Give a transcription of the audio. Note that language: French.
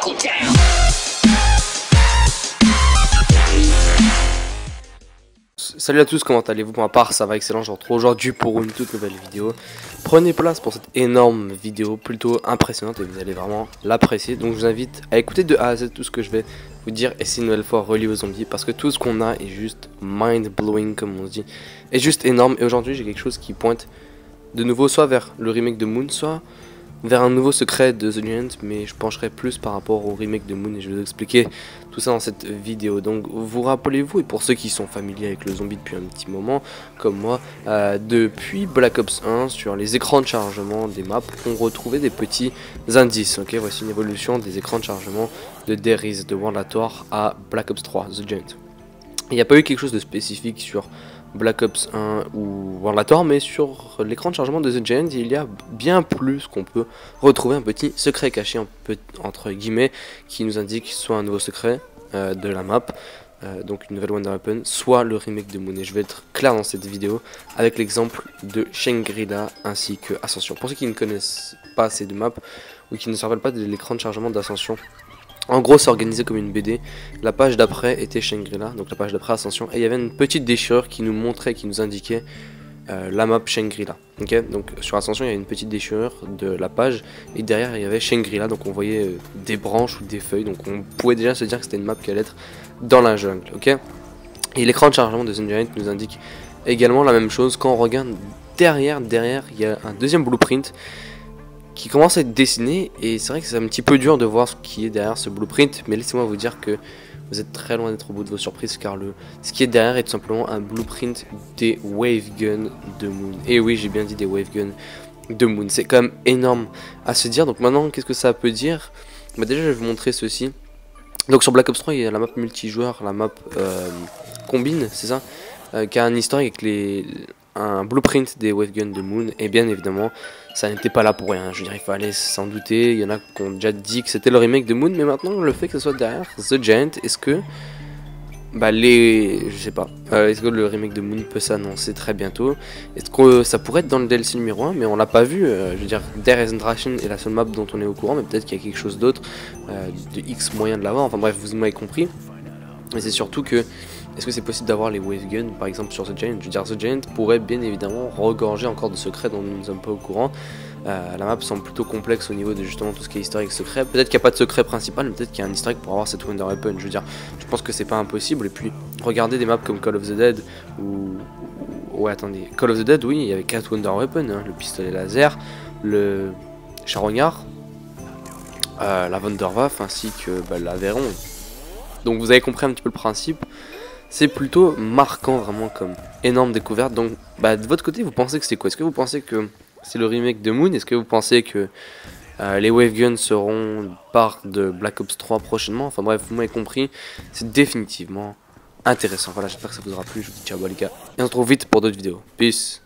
buckle down. Salut à tous, comment allez-vous? Pour ma part, ça va excellent. Je vous retrouve aujourd'hui pour une toute nouvelle vidéo. Prenez place pour cette énorme vidéo, plutôt impressionnante, et vous allez vraiment l'apprécier. Donc je vous invite à écouter de A à Z tout ce que je vais vous dire, et c'est une nouvelle fois relié aux zombies, parce que tout ce qu'on a est juste mind-blowing, comme on se dit, est juste énorme. Et aujourd'hui, j'ai quelque chose qui pointe de nouveau soit vers le remake de Moon, soit vers un nouveau secret de The Giant, mais je pencherai plus par rapport au remake de Moon et je vais vous expliquer tout ça dans cette vidéo. Donc vous rappelez-vous, et pour ceux qui sont familiers avec le zombie depuis un petit moment, comme moi, depuis Black Ops 1, sur les écrans de chargement des maps, on retrouvait des petits indices. Ok, voici une évolution des écrans de chargement de There Is, de World at War à Black Ops 3, The Giant. Il n'y a pas eu quelque chose de spécifique sur Black Ops 1 ou World at War, mais sur l'écran de chargement de The Giant, il y a bien plus qu'on peut retrouver un petit secret caché, entre guillemets, qui nous indique soit un nouveau secret de la map, donc une nouvelle Wonder Weapon, soit le remake de Moon. Et je vais être clair dans cette vidéo avec l'exemple de Shangri-La ainsi que Ascension. Pour ceux qui ne connaissent pas ces deux maps ou qui ne se rappellent pas de l'écran de chargement d'Ascension, en gros, c'est organisé comme une BD. La page d'après était Shangri-La, donc la page d'après Ascension, et il y avait une petite déchirure qui nous montrait, qui nous indiquait la map Shangri-La. Okay, donc sur Ascension, il y avait une petite déchirure de la page, et derrière il y avait Shangri-La, donc on voyait des branches ou des feuilles, donc on pouvait déjà se dire que c'était une map qui allait être dans la jungle. Okay, et l'écran de chargement de The Giant nous indique également la même chose. Quand on regarde derrière, il y a un deuxième blueprint qui commence à être dessiné, et c'est vrai que c'est un petit peu dur de voir ce qui est derrière ce blueprint, mais laissez-moi vous dire que vous êtes très loin d'être au bout de vos surprises, car ce qui est derrière est tout simplement un blueprint des wave guns de Moon. Et oui, j'ai bien dit des wave guns de Moon, c'est quand même énorme à se dire. Donc maintenant, qu'est-ce que ça peut dire? Bah déjà, je vais vous montrer ceci. Donc sur Black Ops 3, il y a la map multijoueur, la map combine, c'est ça, qui a un historique avec un blueprint des wave guns de Moon, et bien évidemment ça n'était pas là pour rien. Je veux dire, il fallait s'en douter. Il y en a qui ont déjà dit que c'était le remake de Moon, mais maintenant le fait que ce soit derrière The Giant, est-ce que je sais pas, est-ce que le remake de Moon peut s'annoncer très bientôt? Est-ce que ça pourrait être dans le DLC numéro 1, mais on l'a pas vu. Je veux dire, There Is Dragon est la seule map dont on est au courant, mais peut-être qu'il y a quelque chose d'autre, de X moyen de l'avoir. Enfin bref, vous m'avez compris. Mais c'est surtout que, est-ce que c'est possible d'avoir les wave guns par exemple sur The Giant? Je veux dire, The Giant pourrait bien évidemment regorger encore de secrets dont nous ne sommes pas au courant. La map semble plutôt complexe au niveau de justement tout ce qui est historique secret. Peut-être qu'il n'y a pas de secret principal, mais peut-être qu'il y a un historique pour avoir cette Wonder Weapon. Je veux dire, je pense que c'est pas impossible. Et puis, regardez des maps comme Call of the Dead ou... Ouais, attendez. Call of the Dead, oui, il y avait 4 Wonder Weapon, hein, le pistolet laser, le charognard, la Wunderwaffe ainsi que l'Aveyron. Donc vous avez compris un petit peu le principe. C'est plutôt marquant vraiment comme énorme découverte. Donc de votre côté, vous pensez que c'est quoi? Est-ce que vous pensez que c'est le remake de Moon? Est-ce que vous pensez que les wave guns seront part de Black Ops 3 prochainement? Enfin bref, vous m'avez compris, c'est définitivement intéressant. Voilà, j'espère que ça vous aura plu. Je vous dis ciao les gars, et on se retrouve vite pour d'autres vidéos. Peace.